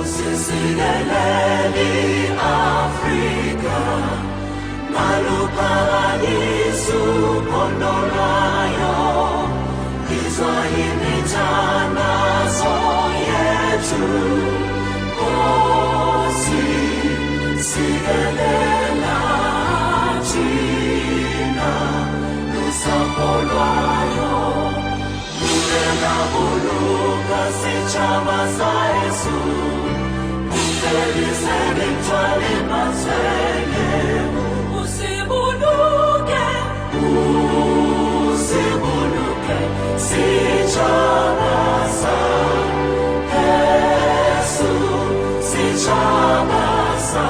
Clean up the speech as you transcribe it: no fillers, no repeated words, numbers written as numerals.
Sisileleli Afrika Maluparadisu Pondolayo Israeli Tanazo yetu Kosi Silelela China Lusapolwayo Nurena Buluka Sichama sa Yesu Usibuluke, sichabasa, Yesu, sichabasa,